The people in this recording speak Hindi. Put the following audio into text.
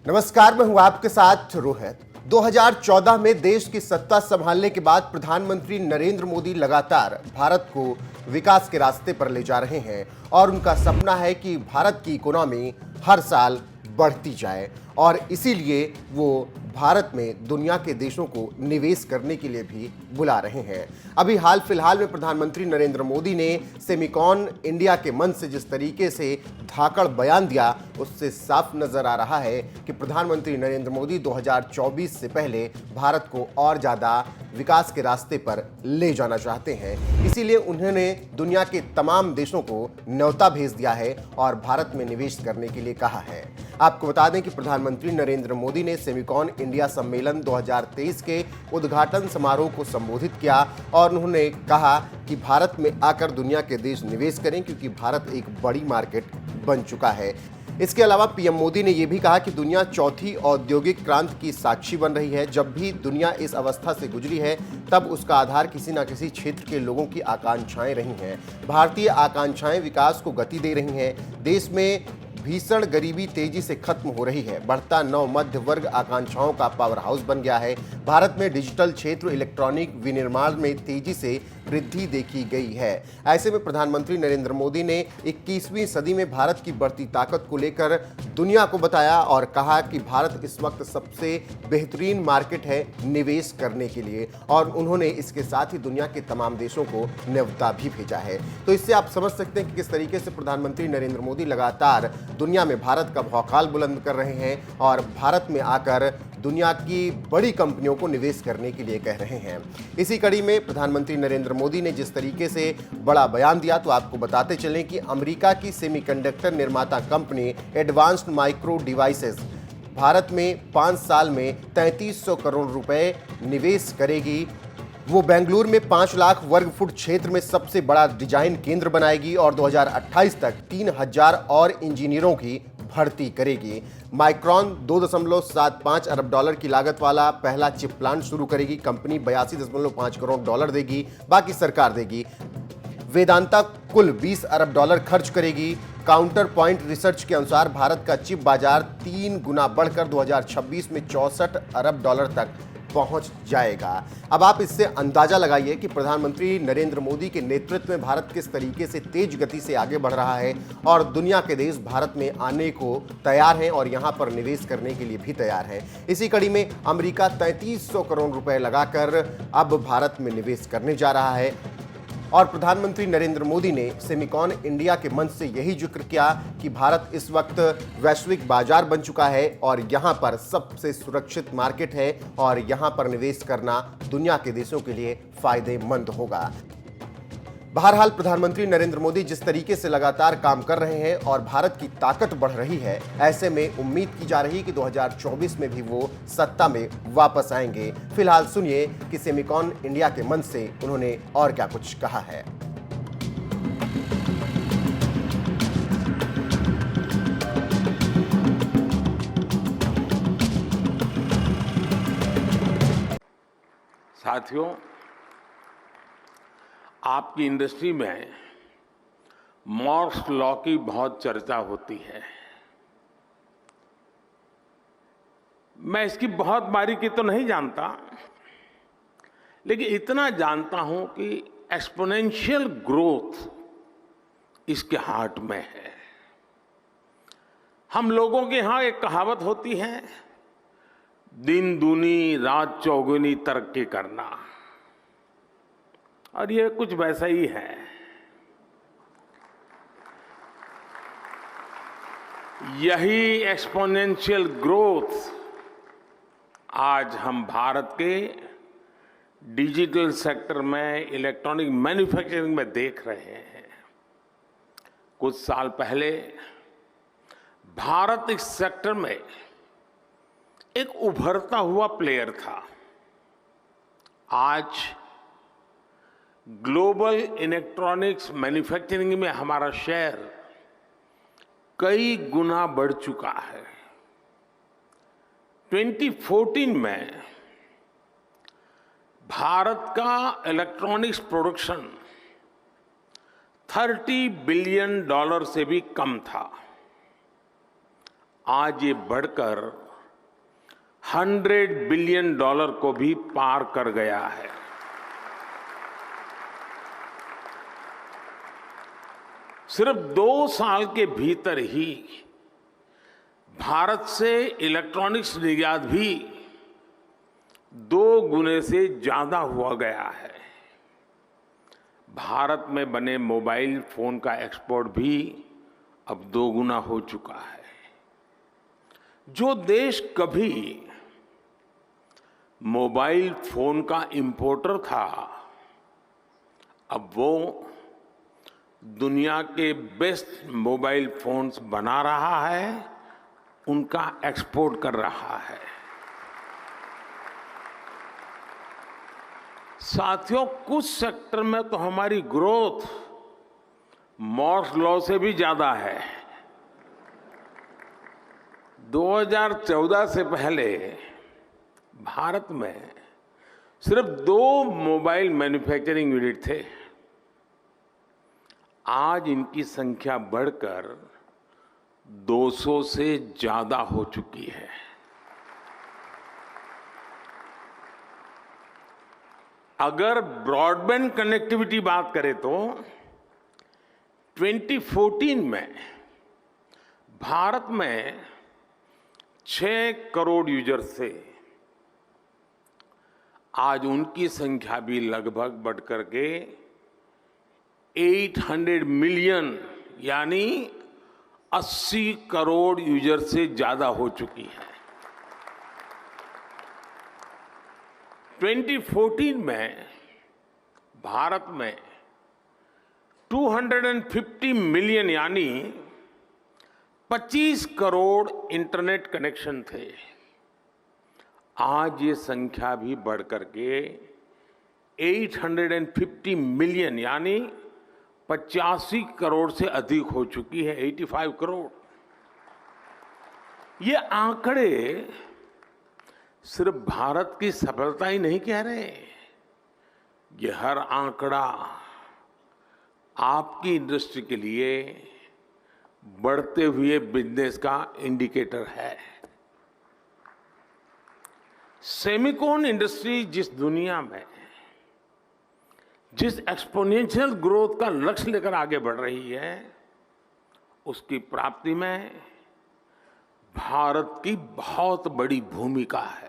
नमस्कार, मैं हूं आपके साथ रोहित। 2014 में देश की सत्ता संभालने के बाद प्रधानमंत्री नरेंद्र मोदी लगातार भारत को विकास के रास्ते पर ले जा रहे हैं और उनका सपना है कि भारत की इकोनॉमी हर साल बढ़ती जाए और इसीलिए वो भारत में दुनिया के देशों को निवेश करने के लिए भी बुला रहे हैं। अभी हाल फिलहाल में प्रधानमंत्री नरेंद्र मोदी ने सेमिकॉन इंडिया के मंच से जिस तरीके से धाकड़ बयान दिया, उससे साफ नजर आ रहा है कि प्रधानमंत्री नरेंद्र मोदी 2024 से पहले भारत को और ज्यादा विकास के रास्ते पर ले जाना चाहते हैं। इसीलिए उन्होंने दुनिया के तमाम देशों को न्योता भेज दिया है और भारत में निवेश करने के लिए कहा है। आपको बता दें कि प्रधानमंत्री नरेंद्र मोदी ने सेमिकॉन इंडिया सम्मेलन 2023 के उद्घाटन समारोह को संबोधित किया और उन्होंने कहा कि भारत में आकर दुनिया के देश निवेश करें क्योंकि भारत एक बड़ी मार्केट बन चुका है। इसके अलावा पीएम मोदी ने यह भी कहा कि दुनिया चौथी औद्योगिक क्रांति की साक्षी बन रही है। जब भी दुनिया इस अवस्था से गुजरी है तब उसका आधार किसी न किसी क्षेत्र के लोगों की आकांक्षाएं रही हैं। भारतीय आकांक्षाएं विकास को गति दे रही हैं। देश में भीषण गरीबी तेजी से खत्म हो रही है। बढ़ता नव मध्य वर्ग आकांक्षाओं का पावर हाउस बन गया है। भारत में डिजिटल क्षेत्र, इलेक्ट्रॉनिक विनिर्माण में तेजी से वृद्धि देखी गई है। ऐसे में प्रधानमंत्री नरेंद्र मोदी ने 21वीं सदी में भारत की बढ़ती ताकत को लेकर दुनिया को बताया और कहा कि भारत इस वक्त सबसे बेहतरीन मार्केट है निवेश करने के लिए और उन्होंने इसके साथ ही दुनिया के तमाम देशों को न्योता भी भेजा है। तो इससे आप समझ सकते हैं कि किस तरीके से प्रधानमंत्री नरेंद्र मोदी लगातार दुनिया में भारत का भौकाल बुलंद कर रहे हैं और भारत में आकर दुनिया की बड़ी कंपनियों को निवेश करने के लिए कह रहे हैं। इसी कड़ी में प्रधानमंत्री नरेंद्र मोदी ने जिस तरीके से बड़ा बयान दिया, तो आपको बताते चलें कि अमेरिका की सेमीकंडक्टर निर्माता company advanced micro devices Bharat में 5 साल में 3300 करोड़ रुपए निवेश करेगी। वो बेंगलुरु में 5 लाख वर्ग फुट क्षेत्र में सबसे बड़ा डिजाइन केंद्र बनाएगी और 2028 तक 3000 और इंजीनियरों की भर्ती करेगी। माइक्रॉन 2.75 अरब डॉलर की लागत वाला पहला चिप प्लांट शुरू करेगी। कंपनी 82.5 करोड़ डॉलर देगी, बाकी सरकार देगी। वेदांता कुल 20 अरब डॉलर खर्च करेगी। काउंटर पॉइंट रिसर्च के अनुसार भारत का चिप बाजार 3 गुना बढ़कर 2026 में 64 अरब डॉलर तक पहुंच जाएगा। अब आप इससे अंदाजा लगाइए कि प्रधानमंत्री नरेंद्र मोदी के नेतृत्व में भारत किस तरीके से तेज गति से आगे बढ़ रहा है और दुनिया के देश भारत में आने को तैयार हैं और यहां पर निवेश करने के लिए भी तैयार है। इसी कड़ी में अमेरिका 3300 करोड़ रुपए लगाकर अब भारत में निवेश करने जा रहा है और प्रधानमंत्री नरेंद्र मोदी ने सेमिकॉन इंडिया के मंच से यही जिक्र किया कि भारत इस वक्त वैश्विक बाजार बन चुका है और यहां पर सबसे सुरक्षित मार्केट है और यहां पर निवेश करना दुनिया के देशों के लिए फायदेमंद होगा। बहरहाल प्रधानमंत्री नरेंद्र मोदी जिस तरीके से लगातार काम कर रहे हैं और भारत की ताकत बढ़ रही है, ऐसे में उम्मीद की जा रही है कि 2024 में भी वो सत्ता में वापस आएंगे। फिलहाल सुनिए कि सेमिकॉन इंडिया के मंच से उन्होंने और क्या कुछ कहा है। साथियों, आपकी इंडस्ट्री में मॉर्स लॉ की बहुत चर्चा होती है। मैं इसकी बहुत बारीकी तो नहीं जानता, लेकिन इतना जानता हूं कि एक्सपोनेंशियल ग्रोथ इसके हार्ट में है। हम लोगों के यहां एक कहावत होती है, दिन दूनी रात चौगुनी तरक्की करना, और ये कुछ वैसा ही है। यही एक्सपोनेंशियल ग्रोथ आज हम भारत के डिजिटल सेक्टर में, इलेक्ट्रॉनिक मैन्युफैक्चरिंग में देख रहे हैं। कुछ साल पहले भारत इस सेक्टर में एक उभरता हुआ प्लेयर था। आज ग्लोबल इलेक्ट्रॉनिक्स मैन्युफैक्चरिंग में हमारा शेयर कई गुना बढ़ चुका है। 2014 में भारत का इलेक्ट्रॉनिक्स प्रोडक्शन $30 बिलियन से भी कम था। आज ये बढ़कर $100 बिलियन को भी पार कर गया है। सिर्फ 2 साल के भीतर ही भारत से इलेक्ट्रॉनिक्स निर्यात भी 2 गुने से ज्यादा हुआ गया है। भारत में बने मोबाइल फोन का एक्सपोर्ट भी अब 2 गुना हो चुका है। जो देश कभी मोबाइल फोन का इंपोर्टर था, अब वो दुनिया के बेस्ट मोबाइल फोन्स बना रहा है, उनका एक्सपोर्ट कर रहा है। साथियों, कुछ सेक्टर में तो हमारी ग्रोथ मॉर्स लॉ से भी ज्यादा है। 2014 से पहले भारत में सिर्फ 2 मोबाइल मैन्युफैक्चरिंग यूनिट थे। आज इनकी संख्या बढ़कर 200 से ज्यादा हो चुकी है। अगर ब्रॉडबैंड कनेक्टिविटी बात करें तो 2014 में भारत में 6 करोड़ यूजर्स थे। आज उनकी संख्या भी लगभग बढ़कर के 800 मिलियन यानी 80 करोड़ यूजर से ज्यादा हो चुकी है। 2014 में भारत में 250 मिलियन यानी 25 करोड़ इंटरनेट कनेक्शन थे। आज ये संख्या भी बढ़ करके 850 मिलियन यानी 85 करोड़ से अधिक हो चुकी है, 85 करोड़। ये आंकड़े सिर्फ भारत की सफलता ही नहीं कह रहे, ये हर आंकड़ा आपकी इंडस्ट्री के लिए बढ़ते हुए बिजनेस का इंडिकेटर है। सेमिकॉन इंडस्ट्री जिस दुनिया में जिस एक्सपोनेंशियल ग्रोथ का लक्ष्य लेकर आगे बढ़ रही है, उसकी प्राप्ति में भारत की बहुत बड़ी भूमिका है।